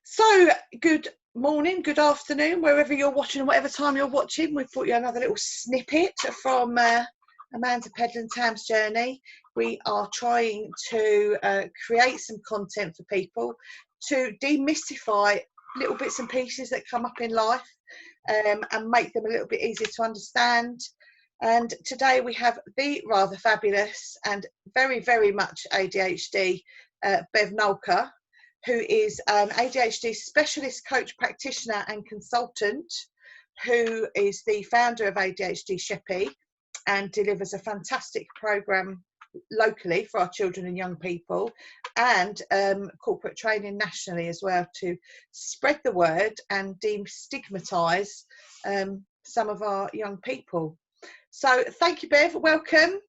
So, good morning, good afternoon, wherever you're watching and whatever time you're watching. We've brought you another little snippet from Amanda Pedland-Tam's journey. We are trying to create some content for people to demystify little bits and pieces that come up in life and make them a little bit easier to understand. And today we have the rather fabulous and very, very much ADHD Fab Nolker, who is an ADHD specialist coach, practitioner and consultant, who is the founder of ADHD Sheppey and delivers a fantastic programme locally for our children and young people, and corporate training nationally as well, to spread the word and destigmatise some of our young people. So thank you, Bev. Welcome.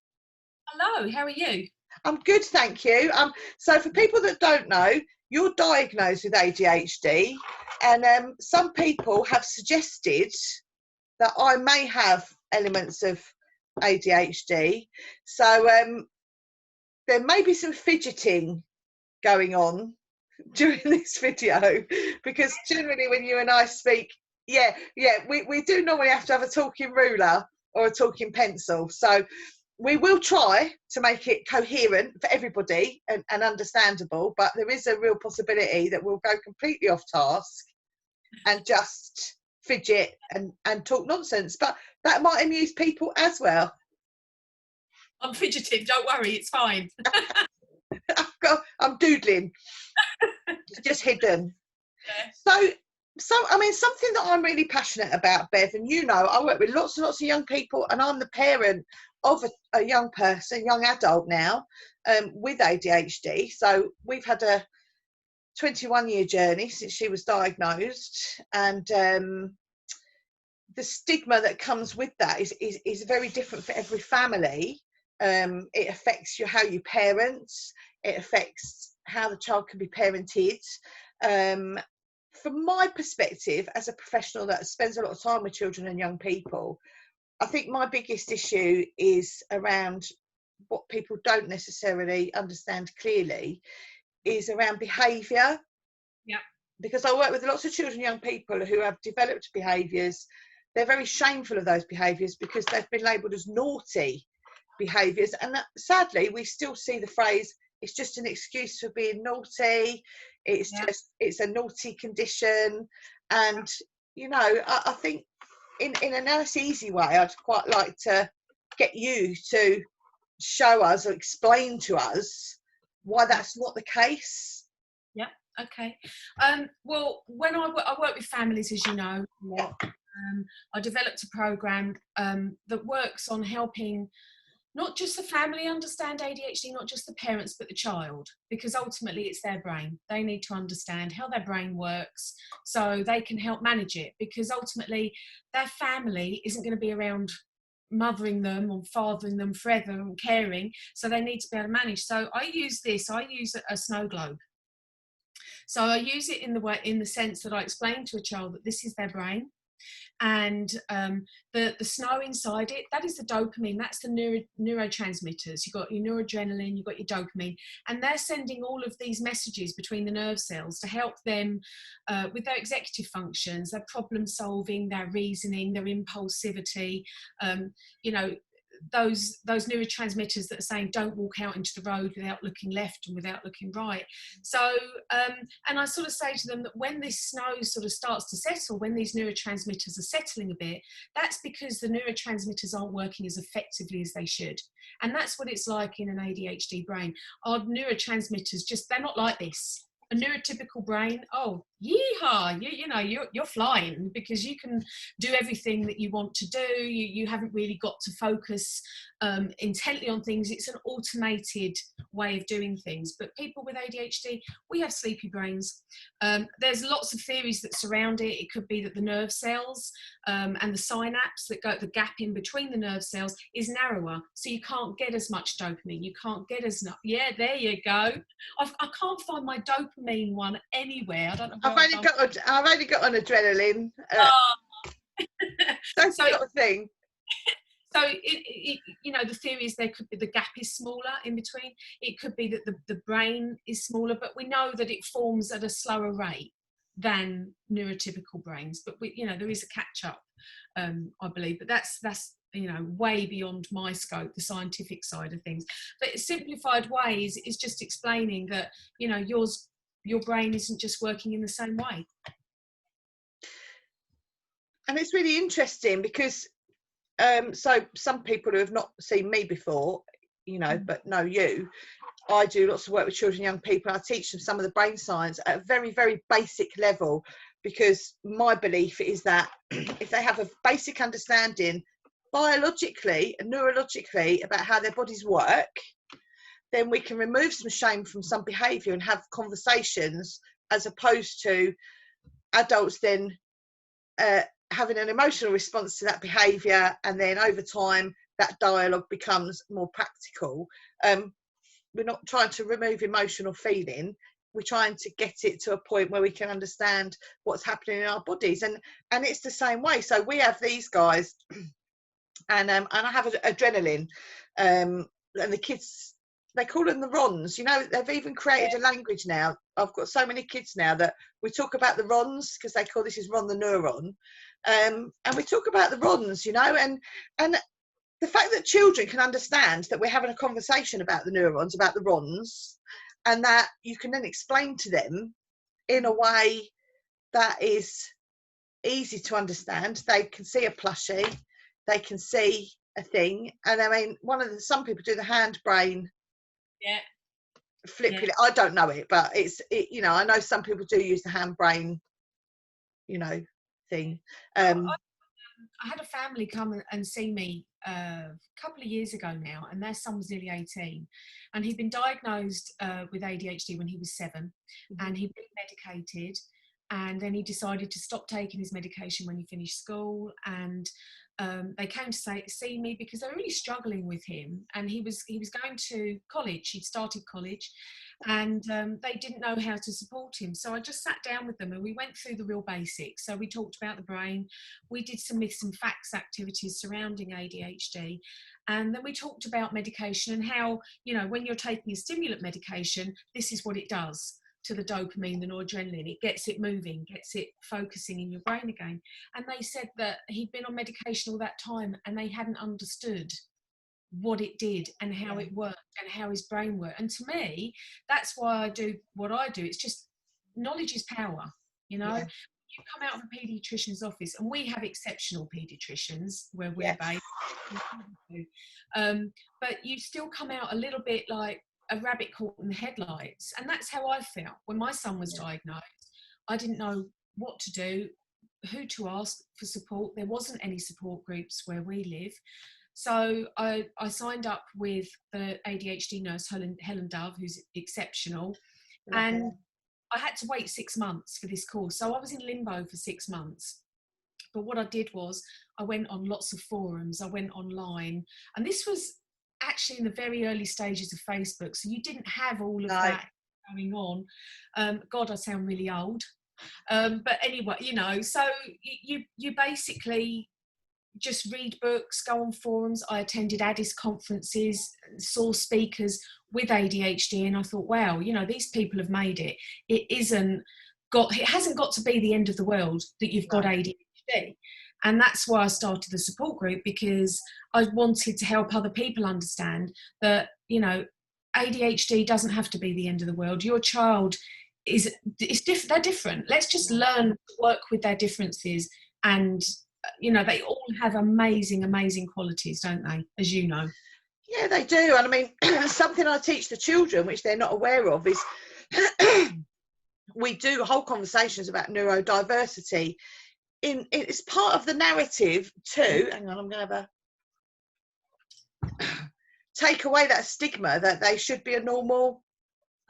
Hello, how are you? I'm good, thank you. So for people that don't know, you're diagnosed with ADHD, and some people have suggested that I may have elements of ADHD. So there may be some fidgeting going on during this video, because generally when you and I speak, we do normally have to have a talking ruler or a talking pencil. So we will try to make it coherent for everybody and understandable, but there is a real possibility that we'll go completely off task and just fidget and talk nonsense. But that might amuse people as well. I'm fidgeting, don't worry, it's fine. I'm doodling. It's just hidden. Yeah. So I mean, something that I'm really passionate about, Bev, and you know, I work with lots and lots of young people, and I'm the parent of a young person, young adult now, with ADHD. So we've had a 21-year journey since she was diagnosed, and the stigma that comes with that is very different for every family. It affects how you parent. It affects how the child can be parented. From my perspective, as a professional that spends a lot of time with children and young people, I think my biggest issue is around what people don't necessarily understand clearly, is around behaviour. Yeah. Because I work with lots of children and young people who have developed behaviours. They're very shameful of those behaviours because they've been labelled as naughty behaviours. And sadly, we still see the phrase, it's just an excuse for being naughty. It's a naughty condition. And, you know, I think in a nice, easy way, I'd quite like to get you to show us or explain to us why that's not the case. Yeah, okay. Well, when I work with families, as you know, I developed a programme that works on helping not just the family understand ADHD, not just the parents, but the child, because ultimately it's their brain. They need to understand how their brain works so they can help manage it, because ultimately their family isn't going to be around mothering them or fathering them forever and caring, so they need to be able to manage. So I use a snow globe. So I use it in the sense that I explain to a child that this is their brain, and the snow inside it, that is the dopamine, that's the neurotransmitters. You've got your noradrenaline, you've got your dopamine, and they're sending all of these messages between the nerve cells to help them with their executive functions, their problem solving, their reasoning, their impulsivity, you know, those neurotransmitters that are saying don't walk out into the road without looking left and without looking right. So and I sort of say to them that when this snow sort of starts to settle, when these neurotransmitters are settling a bit, that's because the neurotransmitters aren't working as effectively as they should. And that's what it's like in an ADHD brain. Our neurotransmitters they're not like this. A neurotypical brain, oh, yeehaw, you're flying, because you can do everything that you want to do. You haven't really got to focus intently on things. It's an automated way of doing things. But people with ADHD, we have sleepy brains. There's lots of theories that surround it. It could be that the nerve cells and the synapse the gap in between the nerve cells is narrower, so you can't get as much dopamine. You can't get as much. Yeah, there you go. I can't find my dopamine one anywhere. I don't know. I've only got an adrenaline. That's the sort of thing. So, the theory is there could be the gap is smaller in between. It could be that the brain is smaller, but we know that it forms at a slower rate. than neurotypical brains, but we, there is a catch up, I believe, but that's way beyond my scope, the scientific side of things. But simplified ways is just explaining that your brain isn't just working in the same way. And it's really interesting because so some people who have not seen me before, but know you, I do lots of work with children, young people. I teach them some of the brain science at a very, very basic level, because my belief is that if they have a basic understanding biologically and neurologically about how their bodies work, then we can remove some shame from some behaviour and have conversations, as opposed to adults then having an emotional response to that behaviour, and then over time that dialogue becomes more practical. We're not trying to remove emotional feeling, we're trying to get it to a point where we can understand what's happening in our bodies, and it's the same way. So we have these guys, and I have adrenaline, and the kids, they call them the RONs. They've even created a language now. I've got so many kids now that we talk about the RONs, because they call this is Ron the neuron, and we talk about the RONs, and the fact that children can understand that we're having a conversation about the neurons, about the RONs, and that you can then explain to them in a way that is easy to understand. They can see a plushie, they can see a thing, and I mean, some people do the hand brain. Yeah. Flipping it. I don't know it, but I know some people do use the hand brain, thing. I had a family come and see me a couple of years ago now, and their son was nearly 18, and he'd been diagnosed with ADHD when he was 7, and he'd been medicated, and then he decided to stop taking his medication when he finished school, and they came to see me because they were really struggling with him, and he was going to college. He'd started college, and they didn't know how to support him. So I just sat down with them and we went through the real basics. So we talked about the brain, we did some myths and facts activities surrounding ADHD, and then we talked about medication and how, when you're taking a stimulant medication, this is what it does to the dopamine, the noradrenaline. It gets it moving, gets it focusing in your brain again. And they said that he'd been on medication all that time and they hadn't understood what it did and how it worked and how his brain worked. And to me, that's why I do what I do. It's just, knowledge is power, You come out of a paediatrician's office, and we have exceptional paediatricians where we're based, but you still come out a little bit like a rabbit caught in the headlights. And that's how I felt when my son was diagnosed. I didn't know what to do, who to ask for support. There wasn't any support groups where we live. So I signed up with the ADHD nurse, Helen Dove, who's exceptional. And I had to wait 6 months for this course. So I was in limbo for 6 months. But what I did was I went on lots of forums, I went online. And this was actually in the very early stages of Facebook. So you didn't have all of that going on. God, I sound really old. But anyway, so you basically just read books, go on forums. I attended ADDIS conferences, saw speakers with ADHD, and I thought, wow, these people have made it. It hasn't got to be the end of the world that you've got ADHD. And that's why I started the support group, because I wanted to help other people understand that, ADHD doesn't have to be the end of the world. Your child they're different. Let's just learn to work with their differences, and they all have amazing qualities, don't they, as you know? Yeah, they do. And I mean, something I teach the children, which they're not aware of, is we do whole conversations about neurodiversity. It's part of the narrative too. Hang on, I'm going to have take away that stigma that they should be a normal,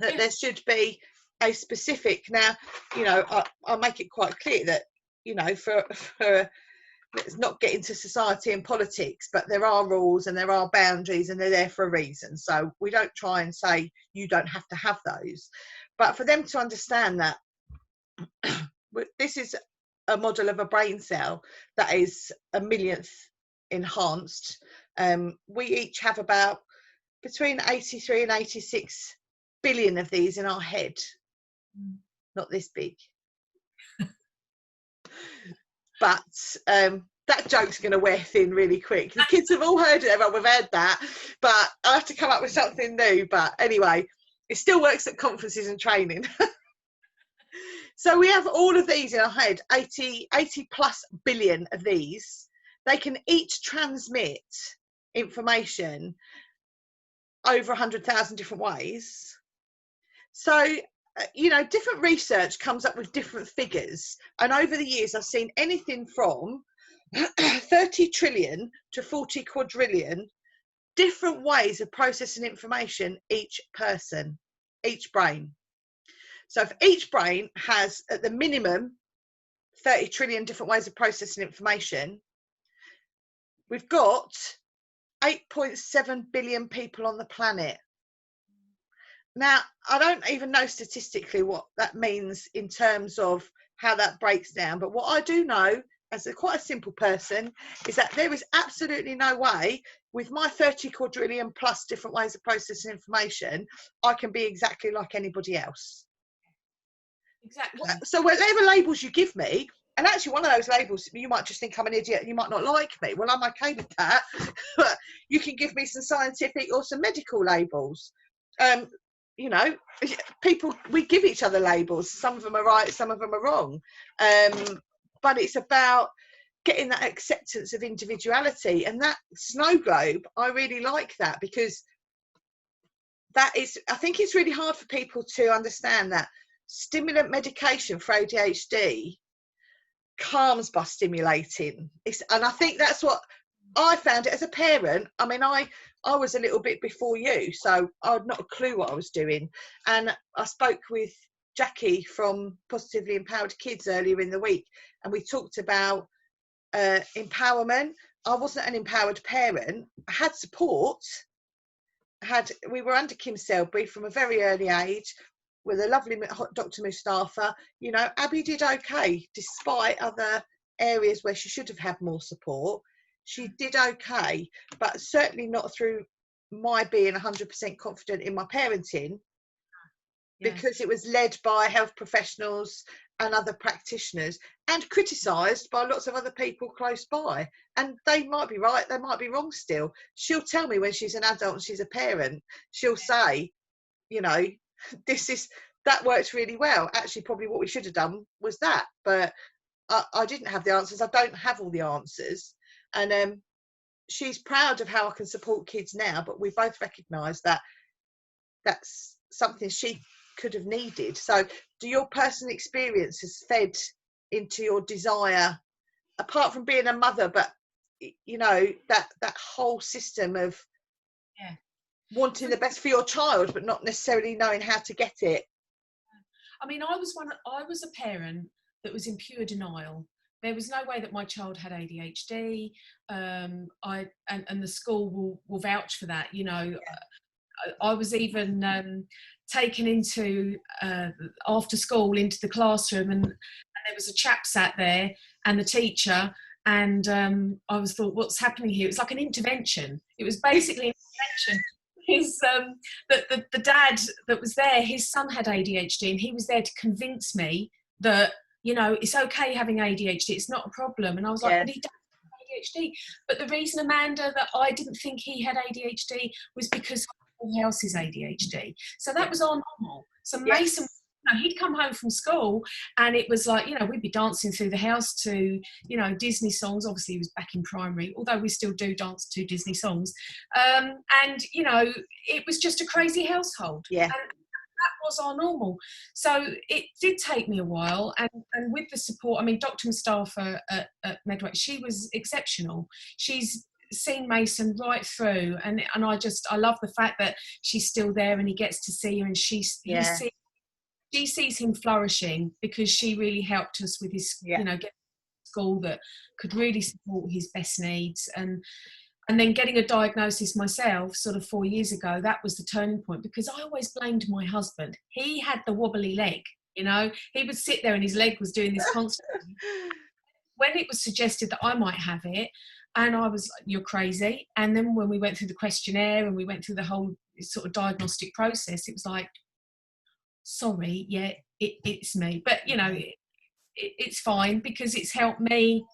that there should be a specific. Now, I'll make it quite clear that, for let's not get into society and politics, but there are rules and there are boundaries, and they're there for a reason. So we don't try and say you don't have to have those, but for them to understand that this is a model of a brain cell that is a millionth enhanced. We each have about between 83 and 86 billion of these in our head. Not this big. But that joke's going to wear thin really quick. The kids have all heard it, everyone, we've heard that, but I have to come up with something new. But anyway, it still works at conferences and training. So we have all of these in our head, 80 plus billion of these. They can each transmit information over 100,000 different ways. So, you know, different research comes up with different figures. And over the years, I've seen anything from 30 trillion to 40 quadrillion different ways of processing information, each person, each brain. So if each brain has at the minimum 30 trillion different ways of processing information, we've got 8.7 billion people on the planet. Now, I don't even know statistically what that means in terms of how that breaks down, but what I do know as quite a simple person is that there is absolutely no way with my 30 quadrillion plus different ways of processing information, I can be exactly like anybody else. Exactly. So whatever labels you give me, and actually one of those labels, you might just think I'm an idiot and you might not like me. Well, I'm okay with that. But you can give me some scientific or some medical labels. You know, people, we give each other labels. Some of them are right, some of them are wrong. But it's about getting that acceptance of individuality. And that snow globe, I really like that, because that is, I think it's really hard for people to understand that stimulant medication for ADHD calms by stimulating. And I think that's what I found it as a parent. I mean, I was a little bit before you, so I had not a clue what I was doing. And I spoke with Jackie from Positively Empowered Kids earlier in the week, and we talked about empowerment. I wasn't an empowered parent. I had support. We were under Kim Selby from a very early age with a lovely Dr. Mustafa. You know, Abby did okay despite other areas where she should have had more support. She did okay, but certainly not through my being 100% confident in my parenting, because it was led by health professionals and other practitioners and criticised by lots of other people close by. And they might be right, they might be wrong still. She'll tell me when she's an adult and she's a parent, she'll say, you know, that works really well. Actually, probably what we should have done was that. But I didn't have the answers. I don't have all the answers. And she's proud of how I can support kids now, but we both recognise that that's something she could have needed. So do your personal experiences fed into your desire, apart from being a mother, but you know, that whole system of wanting the best for your child but not necessarily knowing how to get it? I mean, I was a parent that was in pure denial. There was no way that my child had ADHD. And the school will vouch for that. You know, I was even taken into after school into the classroom, and there was a chap sat there and the teacher, and I was thought, what's happening here? It was like an intervention. It was basically an intervention. The dad that was there, his son had ADHD, and he was there to convince me that, you know, it's okay having ADHD, it's not a problem. And I was like, but he doesn't have ADHD. But the reason, Amanda, that I didn't think he had ADHD was because everyone else is ADHD. So that was our normal. So Mason, you know, he'd come home from school and it was like, you know, we'd be dancing through the house to, you know, Disney songs. Obviously he was back in primary, although we still do dance to Disney songs. And, you know, it was just a crazy household. Yeah. And that was our normal. So it did take me a while. And with the support, I mean, Dr. Mustafa at Medway, she was exceptional. She's seen Mason right through. And I love the fact that she's still there and he gets to see her, and she sees him flourishing because she really helped us with his, you know, getting to school that could really support his best needs. And then getting a diagnosis myself sort of 4 years ago, that was the turning point, because I always blamed my husband. He had the wobbly leg, you know. He would sit there and his leg was doing this constantly. When it was suggested that I might have it, and I was like, you're crazy. And then when we went through the questionnaire and we went through the whole sort of diagnostic process, it was like, sorry, yeah, it's me. But, you know, it's fine, because it's helped me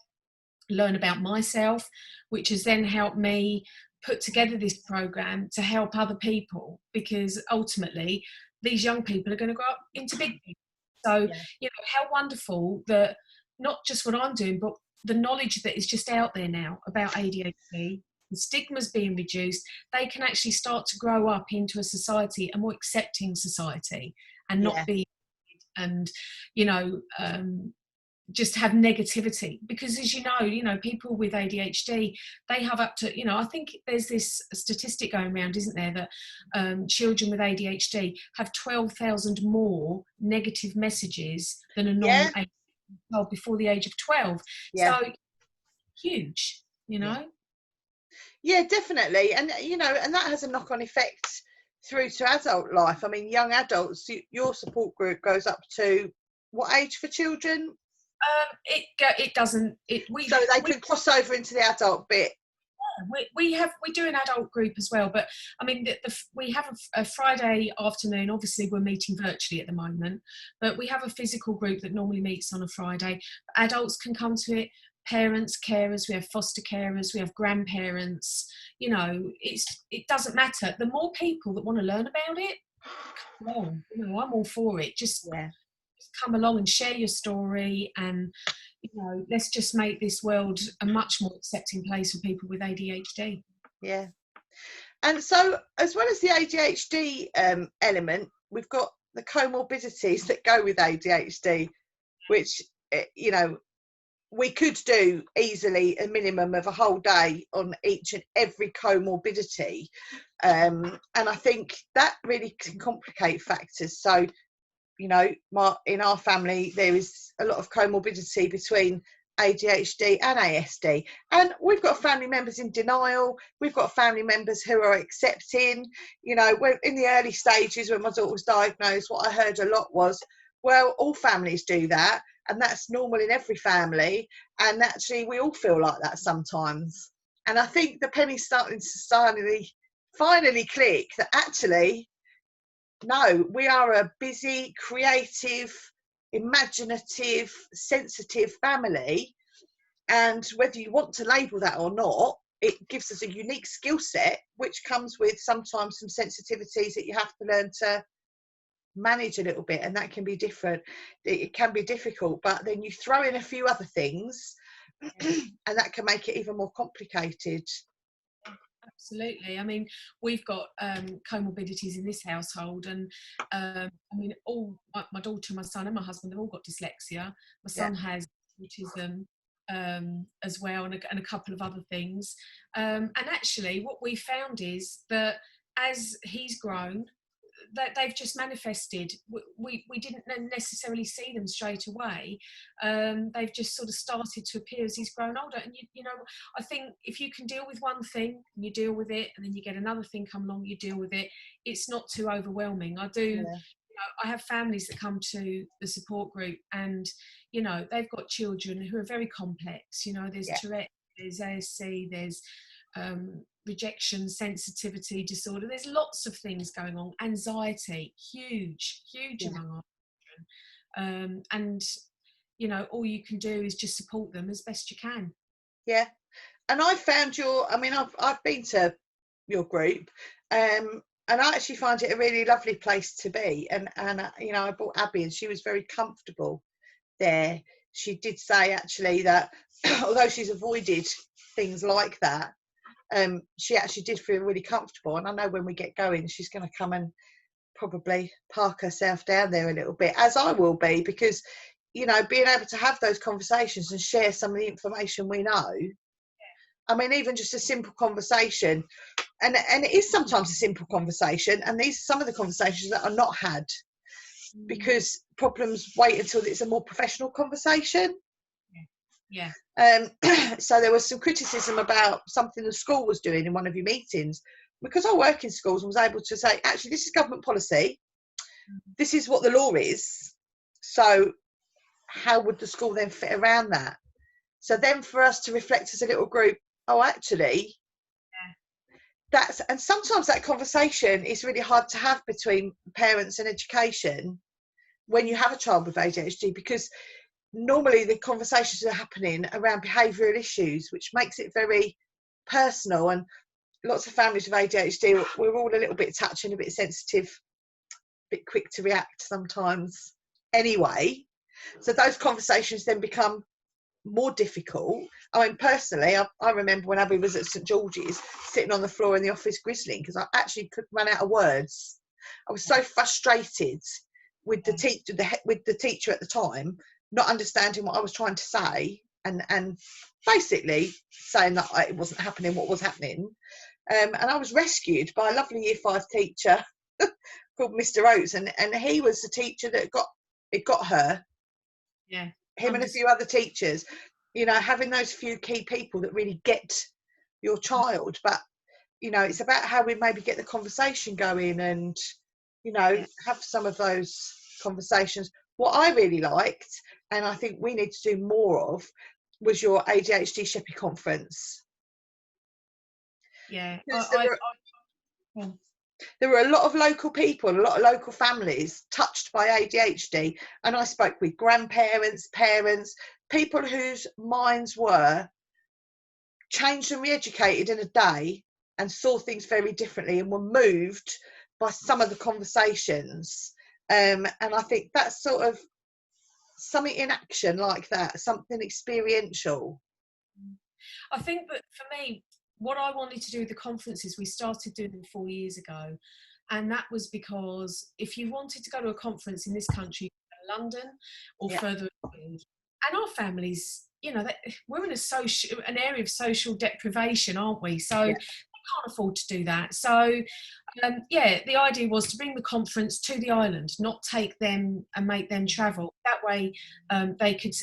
learn about myself, which has then helped me put together this program to help other people, because ultimately these young people are going to grow up into big people. So, Yeah. you know, how wonderful that not just what I'm doing, but the knowledge that is just out there now about ADHD, the stigma's being reduced. They can actually start to grow up into a society, a more accepting society, and not Yeah. be, and, you know, just have negativity. Because as you know, people with ADHD, they have up to, you know, I think there's this statistic going around, isn't there, that children with ADHD have 12,000 more negative messages than a normal Yeah. child before the age of 12. Yeah. So huge, you Yeah. know. Yeah, definitely. And, you know, and that has a knock-on effect through to adult life. I mean, young adults, your support group goes up to what age for children? It doesn't. So they can cross over into the adult bit. We do an adult group as well, but I mean we have a Friday afternoon. Obviously we're meeting virtually at the moment, but we have a physical group that normally meets on a Friday. Adults can come to it, parents, carers, we have foster carers, we have grandparents. You know, it doesn't matter. The more people that want to learn about it, come along. You know, I'm all for it. Just Yeah. come along and share your story, and, you know, let's just make this world a much more accepting place for people with ADHD. Yeah. And so, as well as the ADHD element, we've got the comorbidities that go with ADHD, which, you know, we could do easily a minimum of a whole day on each and every comorbidity. And I think that really can complicate factors. So, you know, in our family, there is a lot of comorbidity between ADHD and ASD. And we've got family members in denial. We've got family members who are accepting. You know, when, in the early stages when my daughter was diagnosed, what I heard a lot was, well, all families do that. And that's normal in every family. And actually, we all feel like that sometimes. And I think the penny's starting to finally click that actually, no, we are a busy, creative, imaginative, sensitive family. And whether you want to label that or not, it gives us a unique skill set, which comes with sometimes some sensitivities that you have to learn to manage a little bit. And that can be different. It can be difficult, but then you throw in a few other things and that can make it even more complicated. Absolutely. I mean, we've got comorbidities in this household, and I mean, all my daughter, my son, and my husband have all got dyslexia. My son has autism as well, and a couple of other things. And actually, what we found is that as he's grown, that they've just manifested. We didn't necessarily see them straight away. They've just sort of started to appear as he's grown older. And you know, I think if you can deal with one thing, you deal with it, and then you get another thing come along, you deal with it. It's not too overwhelming. You know, I have families that come to the support group, and, you know, they've got children who are very complex. You know, there's Tourette, there's ASC, there's rejection, sensitivity disorder. There's lots of things going on. Anxiety, huge among our children. And, you know, all you can do is just support them as best you can. Yeah. And I found I've been to your group, and I actually find it a really lovely place to be. And you know, I brought Abby, and she was very comfortable there. She did say actually that although she's avoided things like that, she actually did feel really comfortable. And I know when we get going, she's going to come and probably park herself down there a little bit, as I will be, because, you know, being able to have those conversations and share some of the information we know. I mean, even just a simple conversation, and it is sometimes a simple conversation, and these are some of the conversations that are not had because problems wait until it's a more professional conversation. Yeah. So there was some criticism about something the school was doing in one of your meetings, because I work in schools and was able to say, actually, this is government policy. This is what the law is. So how would the school then fit around that? So then for us to reflect as a little group, oh, actually, and sometimes that conversation is really hard to have between parents and education when you have a child with ADHD, because normally the conversations are happening around behavioural issues, which makes it very personal. And lots of families with ADHD, we're all a little bit touchy and a bit sensitive, a bit quick to react sometimes anyway. So those conversations then become more difficult. I mean, personally, I remember when Abby was at St George's, sitting on the floor in the office grizzling because I actually could run out of words. I was so frustrated with the teacher at the time, not understanding what I was trying to say, and basically saying that it wasn't happening what was happening. And I was rescued by a lovely Year 5 teacher called Mr Oates, and he was the teacher that got her. Yeah. Him and a few other teachers, you know, having those few key people that really get your child. But, you know, it's about how we maybe get the conversation going and, you know, have some of those conversations. What I really liked, and I think we need to do more of, was your ADHD Sheppey conference. Yeah. There were a lot of local people, a lot of local families touched by ADHD, and I spoke with grandparents, parents, people whose minds were changed and re-educated in a day and saw things very differently and were moved by some of the conversations. And I think that's sort of something in action like that, something experiential. I think that for me, what I wanted to do with the conferences, we started doing them 4 years ago. And that was because if you wanted to go to a conference in this country, London or further afield, and our families, you know, we're in an area of social deprivation, aren't we? So we can't afford to do that. So the idea was to bring the conference to the island, not take them and make them travel. That way, they could,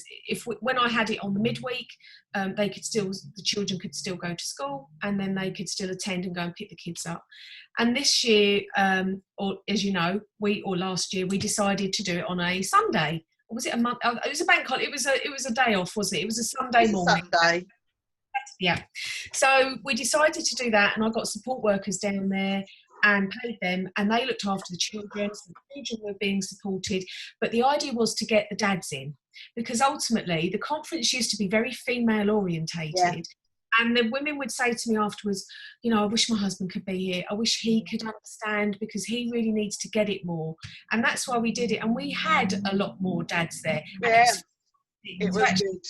when I had it on the midweek, the children could still go to school, and then they could still attend and go and pick the kids up. And this year, or as you know, last year, we decided to do it on a Sunday. Or was it a month? It was a bank holiday. It was a day off, wasn't it? It was a Sunday morning. Sunday. Yeah. So we decided to do that, and I got support workers down there and paid them, and they looked after the children. So the children were being supported, but the idea was to get the dads in, because ultimately the conference used to be very female orientated. And the women would say to me afterwards, you know, I wish my husband could be here. I wish he could understand, because he really needs to get it more. And that's why we did it. And we had a lot more dads there. Yeah, and it was good.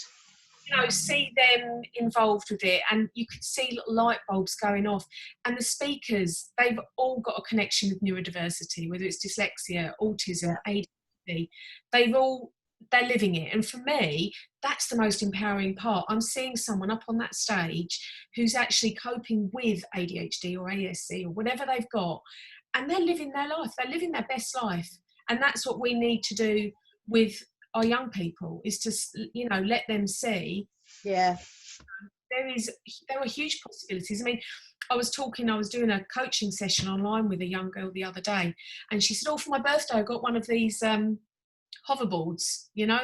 You know, see them involved with it, and you could see little light bulbs going off. And the speakers, they've all got a connection with neurodiversity, whether it's dyslexia, autism, ADHD. They're living it. And for me, that's the most empowering part. I'm seeing someone up on that stage who's actually coping with ADHD or ASC or whatever they've got, and they're living their life. They're living their best life. And that's what we need to do with our young people, is to, you know, let them see there are huge possibilities. I mean, I was doing a coaching session online with a young girl the other day, and she said, for my birthday I got one of these hoverboards, you know,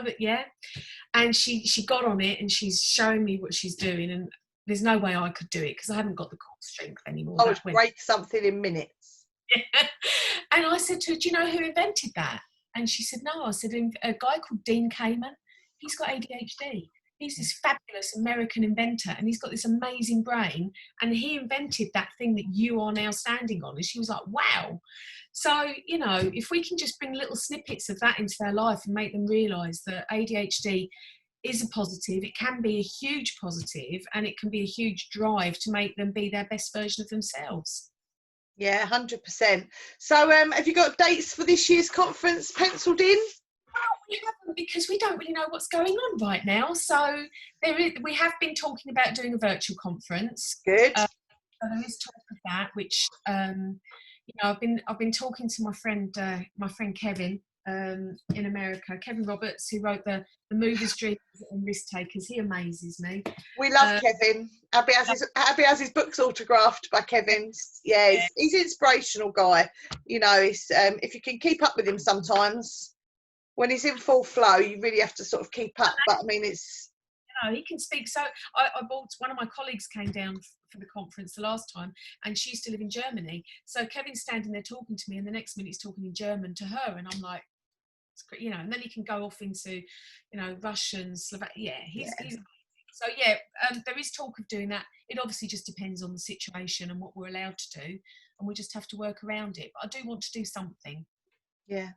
and she got on it, and she's showing me what she's doing, and there's no way I could do it because I haven't got the core strength anymore. I would break something in minutes. And I said to her, do you know who invented that? And she said, no. I said, a guy called Dean Kamen. He's got ADHD. He's this fabulous American inventor, and he's got this amazing brain, and he invented that thing that you are now standing on. And she was like, wow. So, you know, if we can just bring little snippets of that into their life and make them realise that ADHD is a positive, it can be a huge positive, and it can be a huge drive to make them be their best version of themselves. Yeah, 100%. So have you got dates for this year's conference penciled in? We haven't, because we don't really know what's going on right now. So we have been talking about doing a virtual conference. Good. So there is talk of that, which you know, I've been talking to my friend Kevin in America, Kevin Roberts, who wrote the Movers, Dreamers and Risk Takers. He amazes me. We love Kevin. Abby has his books autographed by Kevin. Yeah, he's an inspirational guy. You know, if you can keep up with him sometimes, when he's in full flow, you really have to sort of keep up. But I mean, it's... You know, he can speak. So I bought, one of my colleagues came down for the conference the last time, and she used to live in Germany. So Kevin's standing there talking to me, and the next minute he's talking in German to her, and I'm like, You know, and then he can go off into, you know, Russian, Slovak. Yeah, he's Yeah. amazing. So yeah, there is talk of doing that. It obviously just depends on the situation and what we're allowed to do, and we just have to work around it. But I do want to do something. Yeah.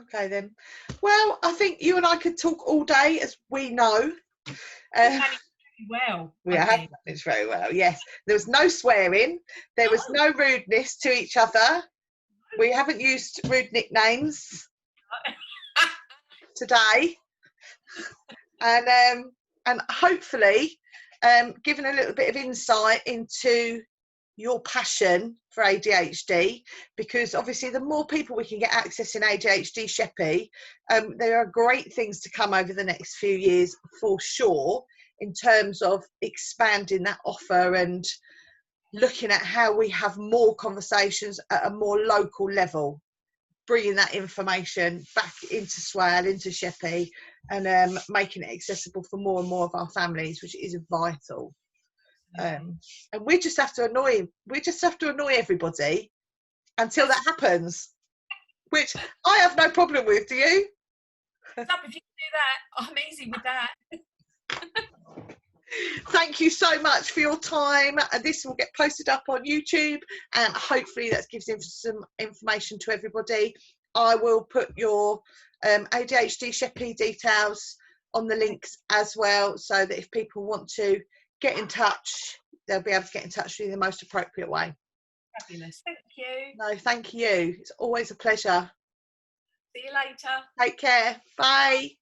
Okay then. Well, I think you and I could talk all day, as we know. Managed well. We I have think. managed very well. Yes, there was no swearing. There was no rudeness to each other. We haven't used rude nicknames today, and hopefully, given a little bit of insight into your passion for ADHD, because obviously the more people we can get accessing ADHD Sheppey, there are great things to come over the next few years for sure, in terms of expanding that offer and looking at how we have more conversations at a more local level, bringing that information back into Swale, into Sheppey, and making it accessible for more and more of our families, which is vital. And we just have to annoy everybody until that happens, which I have no problem with. Do you? If you can do that, I'm easy with that. Thank you so much for your time. This will get posted up on YouTube, and hopefully that gives some information to everybody. I will put your ADHD Sheppey details on the links as well, so that if people want to get in touch, they'll be able to get in touch with you in the most appropriate way. Fabulous. Thank you. No, thank you. It's always a pleasure. See you later. Take care. Bye.